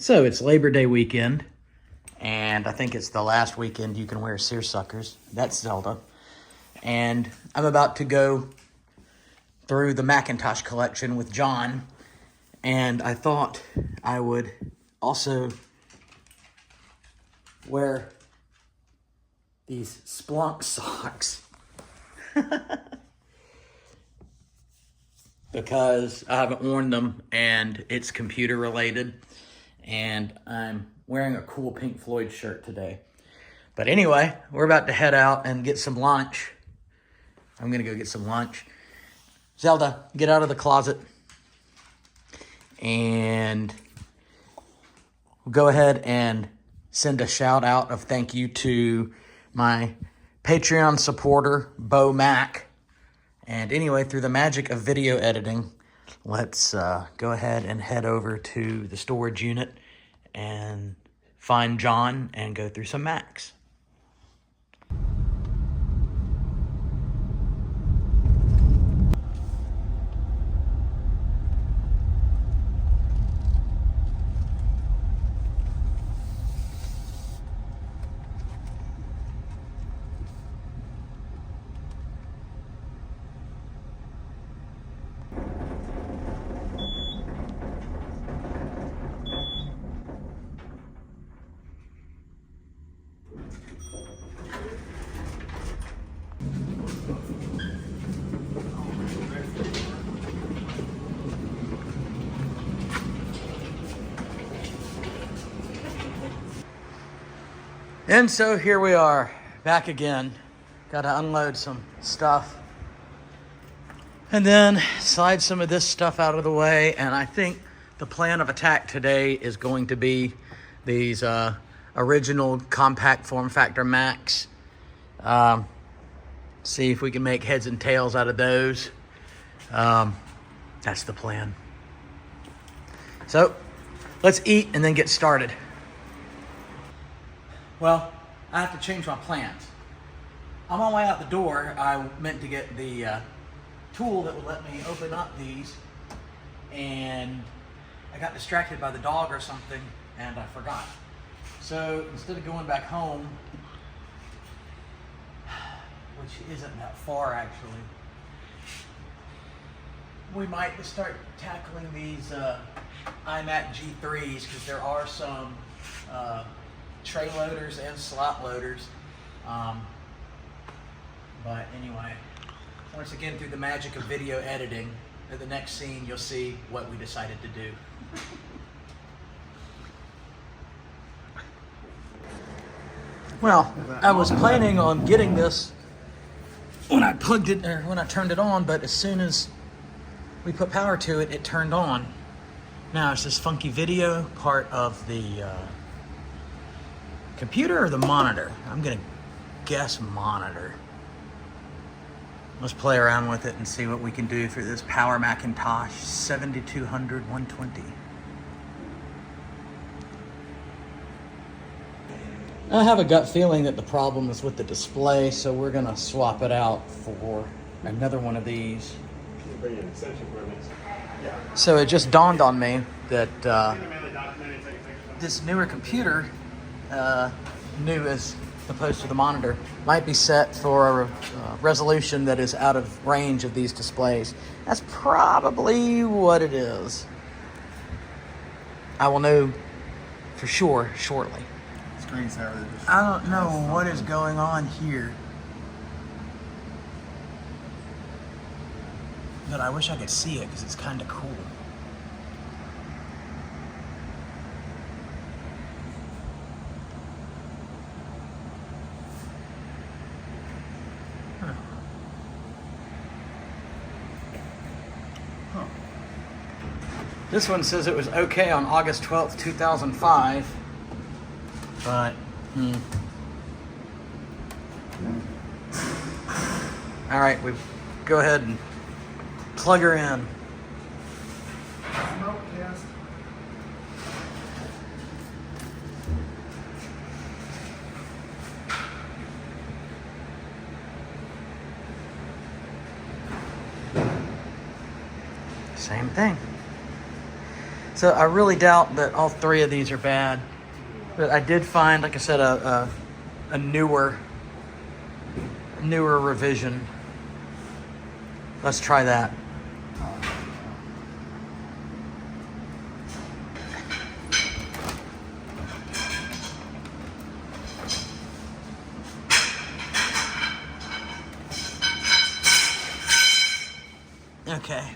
So it's Labor Day weekend, and I think it's the last weekend you can wear seersuckers. That's Zelda. And I'm about to go through the Macintosh collection with John, and I thought I would also wear these Splunk socks because I haven't worn them and it's computer related, and I'm wearing a cool Pink Floyd shirt today. But anyway, we're about to head out and get some lunch. I'm gonna go get some lunch. Zelda, get out of the closet. And we'll go ahead and send a shout out of thank you to my Patreon supporter, Bo Mac. And anyway, through the magic of video editing, let's go ahead and head over to the storage unit and find John and go through some Macs. And so here we are, back again. Got to unload some stuff. And then slide some of this stuff out of the way. And I think the plan of attack today is going to be these original compact form factor Macs. See if we can make heads and tails out of those. That's the plan. So let's eat and then get started. Well, I have to change my plans. On my way out the door, I meant to get the tool that would let me open up these, and I got distracted by the dog or something, and I forgot. So instead of going back home, which isn't that far actually, we might start tackling these iMac G3s, because there are some tray loaders and slot loaders. But anyway, once again, through the magic of video editing, at the next scene you'll see what we decided to do. Well, I was planning on getting this when I plugged it, or when I turned it on, but as soon as we put power to it, it turned on. Now it's this funky video part of the computer or the monitor? I'm gonna guess monitor. Let's play around with it and see what we can do for this Power Macintosh 7200 120. I have a gut feeling that the problem is with the display, so we're gonna swap it out for another one of these. So it just dawned on me that this newer computer, new as opposed to the monitor, might be set for a resolution that is out of range of these displays. That's probably what it is. I will know for sure shortly. Screensaver. I don't know what is going on here, but I wish I could see it because it's kind of cool. This one says it was okay on August 12th, 2005, but, All right, we go ahead and plug her in. Smoke test. Same thing. So I really doubt that all three of these are bad. But I did find, like I said, a newer revision. Let's try that. Okay.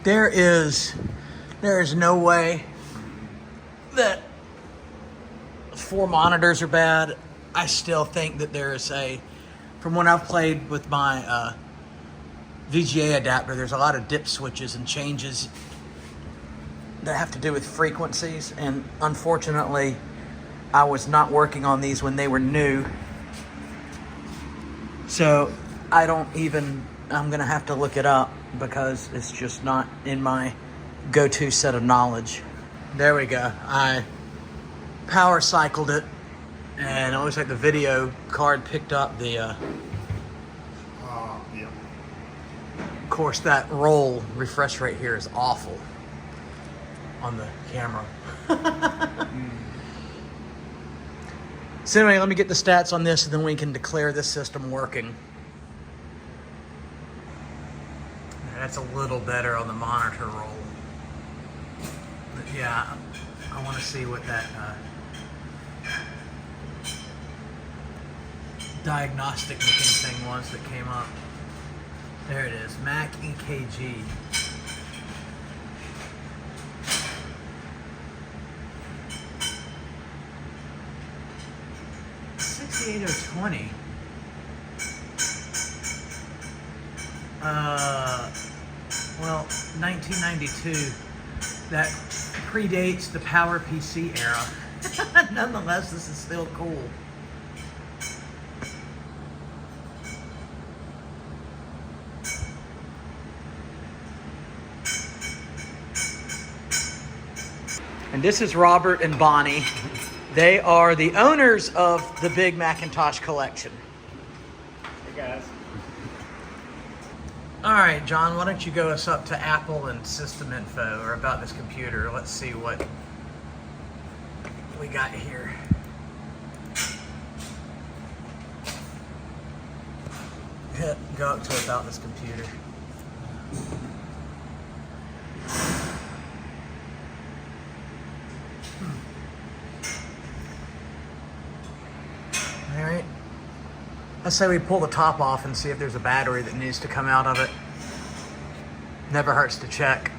There is no way that 4 monitors are bad. I still think that there is from when I've played with my VGA adapter, there's a lot of dip switches and changes that have to do with frequencies. And unfortunately, I was not working on these when they were new. So I'm going to have to look it up because it's just not in my go-to set of knowledge. There we go. I power cycled it, and it looks like the video card picked up the... Yeah. Of course, that roll refresh rate here is awful on the camera. So anyway, let me get the stats on this, and then we can declare this system working. That's a little better on the monitor roll. But yeah, I want to see what that diagnostic looking thing was that came up. There it is, Mac EKG. $68020. Well, 1992. That predates the Power PC era. Nonetheless, this is still cool. And this is Robert and Bonnie. They are the owners of the big Macintosh collection. Hey guys. All right, John, why don't you go us up to Apple and system info, or about this computer. Let's see what we got here. Go up to about this computer. All right. Let's say we pull the top off and see if there's a battery that needs to come out of it. Never hurts to check.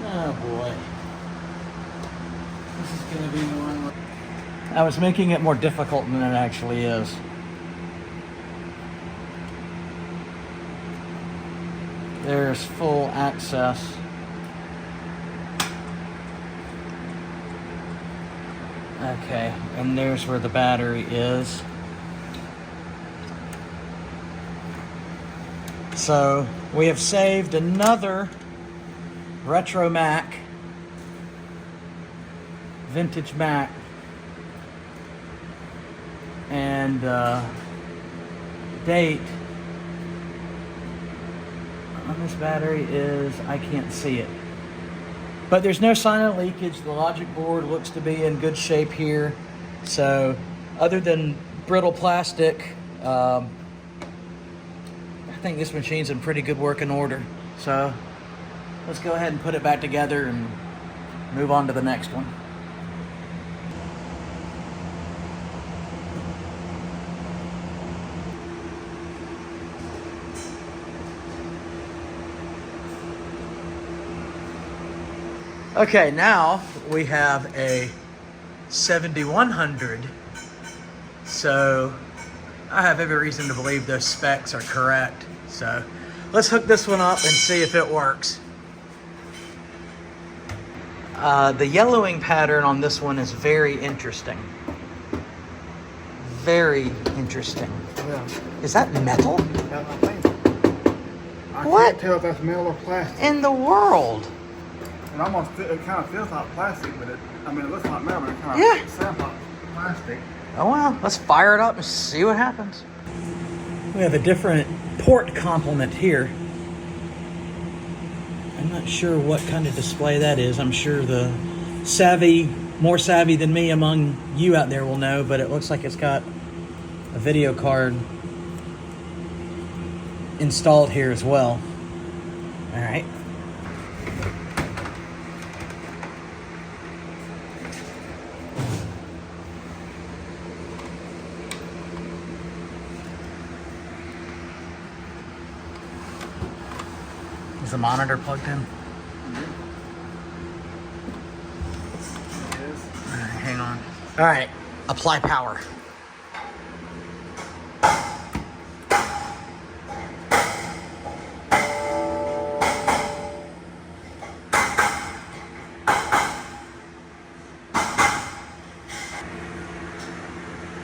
Oh boy. This is gonna be one. I was making it more difficult than it actually is. There's full access. Okay, and there's where the battery is. So we have saved another retro Mac, vintage Mac, and date on this battery is, I can't see it. But there's no sign of leakage. The logic board looks to be in good shape here. So other than brittle plastic, I think this machine's in pretty good working order. So let's go ahead and put it back together and move on to the next one. Okay, now we have a 7100. So I have every reason to believe those specs are correct. So let's hook this one up and see if it works. The yellowing pattern on this one is very interesting. Very interesting. Yeah. Is that metal? That's my thing. I What? can't tell if that's metal or plastic. In the world? It kind of feels like plastic, but it looks like metal, but it kind of Yeah. sounds like plastic. Oh well, let's fire it up and see what happens. We have a different port complement here. I'm not sure what kind of display that is. I'm sure the more savvy than me among you out there will know, but it looks like it's got a video card installed here as well. All right. Is the monitor plugged in? All right, hang on. All right, apply power.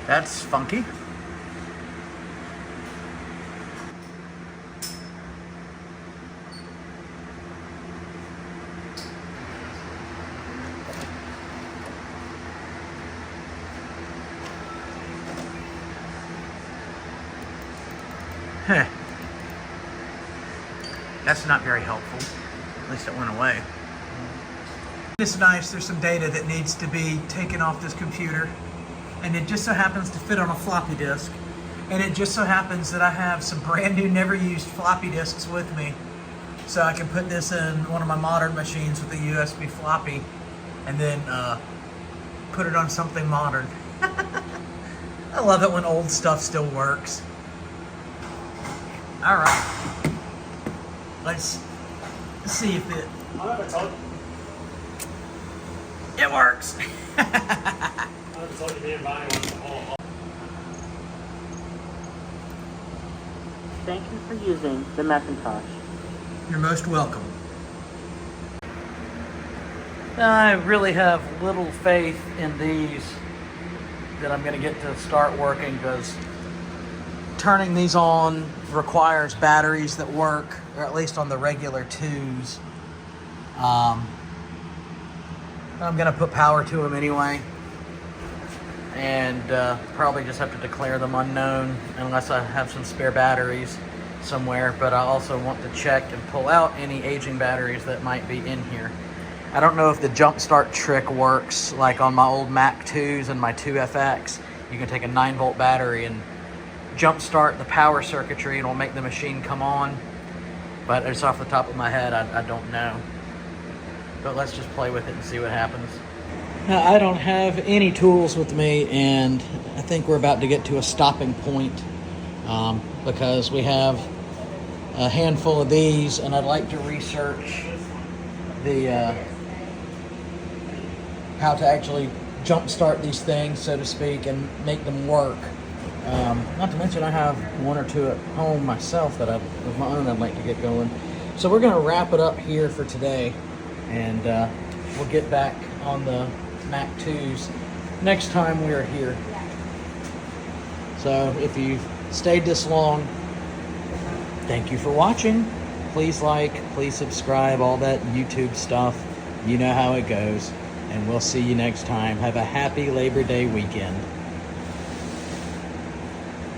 That's funky. Huh. That's not very helpful. At least it went away. It's nice. There's some data that needs to be taken off this computer, and it just so happens to fit on a floppy disk. And it just so happens that I have some brand new, never used floppy disks with me. So I can put this in one of my modern machines with a USB floppy and then put it on something modern. I love it when old stuff still works. All right. Let's see if it works. Thank you for using the Macintosh. You're most welcome. I really have little faith in these that I'm going to get to start working, because turning these on requires batteries that work, or at least on the regular 2s. I'm going to put power to them anyway, and probably just have to declare them unknown unless I have some spare batteries somewhere. But I also want to check and pull out any aging batteries that might be in here. I don't know if the jump start trick works like on my old Mac 2s and my 2FX. You can take a 9-volt battery and jump start the power circuitry and it'll make the machine come on. But it's off the top of my head, I don't know. But let's just play with it and see what happens. Now, I don't have any tools with me, and I think we're about to get to a stopping point because we have a handful of these, and I'd like to research the how to actually jump start these things, so to speak, and make them work. Not to mention I have 1 or 2 at home myself that of my own I'd like to get going. So we're going to wrap it up here for today, and we'll get back on the Mac 2s next time we are here. So if you've stayed this long, thank you for watching. Please like, please subscribe, all that YouTube stuff. You know how it goes. And we'll see you next time. Have a happy Labor Day weekend.